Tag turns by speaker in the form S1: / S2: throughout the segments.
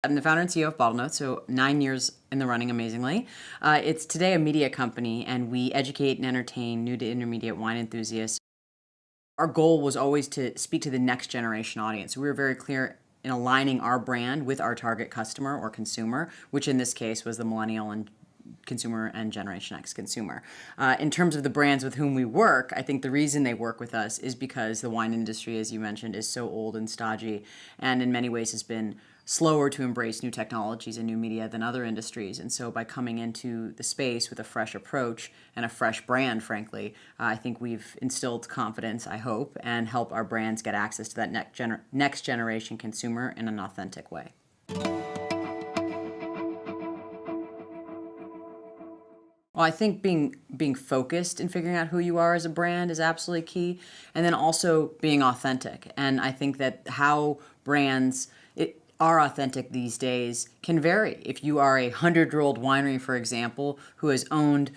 S1: I'm the founder and CEO of Bottlenose, so 9 years in the running, amazingly. It's today a media company, and we educate and entertain new to intermediate wine enthusiasts. Our goal was always to speak to the next generation audience. We were very clear in aligning our brand with our target customer or consumer, which in this case was the millennial and consumer and Generation X consumer. In terms of the brands with whom we work, I think the reason they work with us is because the wine industry, as you mentioned, is so old and stodgy, and in many ways has been slower to embrace new technologies and new media than other industries. And so by coming into the space with a fresh approach and a fresh brand, frankly, I think we've instilled confidence, I hope, and help our brands get access to that next generation consumer in an authentic way. Well, I think being focused and figuring out who you are as a brand is absolutely key, and then also being authentic. And I think that how brands are authentic these days can vary. If you are a 100-year-old winery, for example, who has owned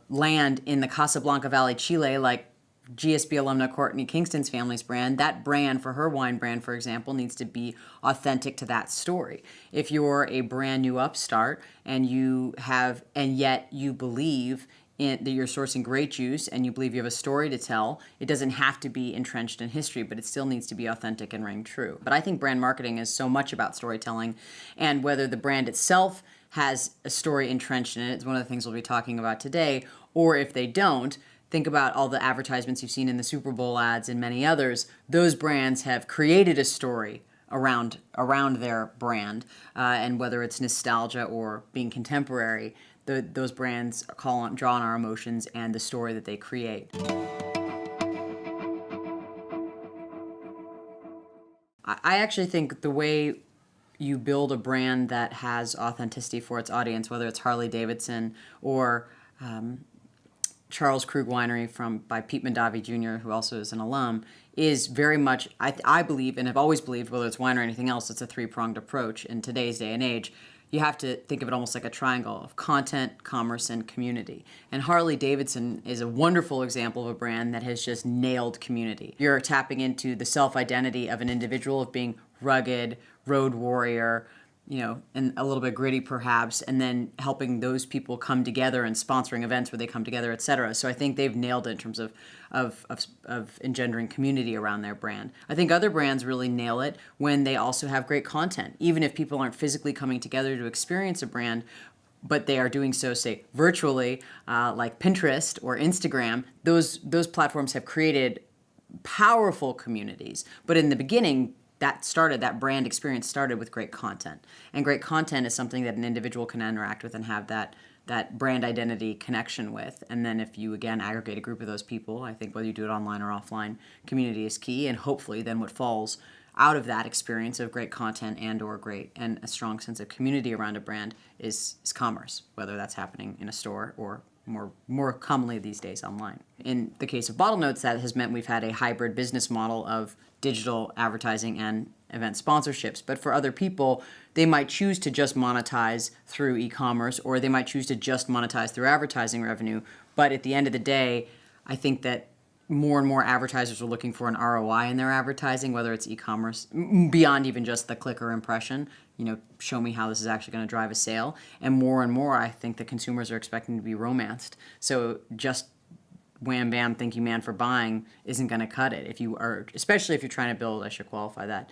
S1: land in the Casablanca Valley, Chile, like GSB alumna Courtney Kingston's family's brand, that brand for her wine brand, for example, needs to be authentic to that story. If you're a brand new upstart and yet you believe that you're sourcing great juice and you believe you have a story to tell, it doesn't have to be entrenched in history, but it still needs to be authentic and ring true. But I think brand marketing is so much about storytelling, and whether the brand itself has a story entrenched in it, it's one of the things we'll be talking about today, or if they don't, think about all the advertisements you've seen in the Super Bowl ads and many others. Those brands have created a story around their brand, and whether it's nostalgia or being contemporary, those brands draw on our emotions and the story that they create. I actually think the way you build a brand that has authenticity for its audience, whether it's Harley Davidson or Charles Krug Winery by Pete Mondavi Jr., who also is an alum, is very much, I believe, and have always believed, whether it's wine or anything else, it's a three-pronged approach in today's day and age. You have to think of it almost like a triangle of content, commerce, and community. And Harley Davidson is a wonderful example of a brand that has just nailed community. You're tapping into the self-identity of an individual of being rugged, road warrior, and a little bit gritty perhaps, and then helping those people come together and sponsoring events where they come together, et cetera. So I think they've nailed it in terms of engendering community around their brand. I think other brands really nail it when they also have great content. Even if people aren't physically coming together to experience a brand, but they are doing so, say, virtually, like Pinterest or Instagram, those platforms have created powerful communities. But in the beginning, that brand experience started with great content. And great content is something that an individual can interact with and have that brand identity connection with. And then if you, again, aggregate a group of those people, I think whether you do it online or offline, community is key. And hopefully then what falls out of that experience of great content and a strong sense of community around a brand is commerce, whether that's happening in a store or more commonly these days online. In the case of Bottlenose, that has meant we've had a hybrid business model of digital advertising and event sponsorships. But for other people, they might choose to just monetize through e-commerce, or they might choose to just monetize through advertising revenue. But at the end of the day, I think that more and more advertisers are looking for an ROI in their advertising, whether it's e-commerce, beyond even just the click or impression, show me how this is actually going to drive a sale. And more, I think the consumers are expecting to be romanced. So just wham bam, thank you man for buying isn't going to cut it. Especially if you're trying to build, I should qualify that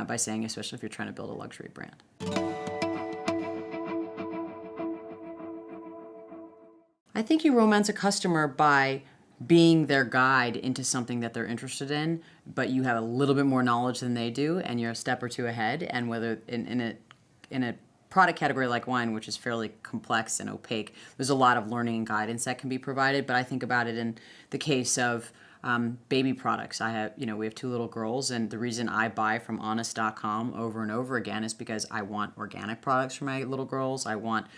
S1: by saying, especially if you're trying to build a luxury brand. I think you romance a customer by being their guide into something that they're interested in, but you have a little bit more knowledge than they do, and you're a step or two ahead. And whether in a product category like wine, which is fairly complex and opaque, there's a lot of learning and guidance that can be provided. But I think about it in the case of baby products. We have 2 little girls, and the reason I buy from honest.com over and over again is because I want organic products for my little girls. I want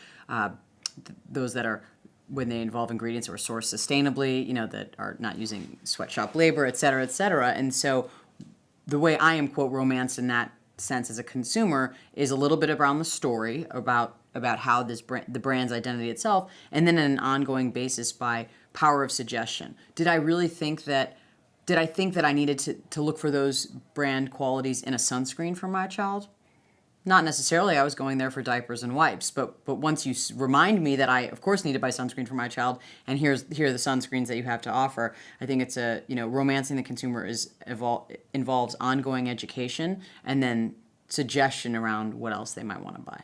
S1: those that are, when they involve ingredients that are sourced sustainably, that are not using sweatshop labor, et cetera, et cetera. And so the way I am, quote, romanced in that sense as a consumer is a little bit around the story, about how the brand's identity itself, and then on an ongoing basis by power of suggestion. Did I think that I needed to look for those brand qualities in a sunscreen for my child? Not necessarily. I was going there for diapers and wipes, but once you remind me that I, of course, need to buy sunscreen for my child, and here are the sunscreens that you have to offer. I think it's romancing the consumer involves ongoing education and then suggestion around what else they might want to buy.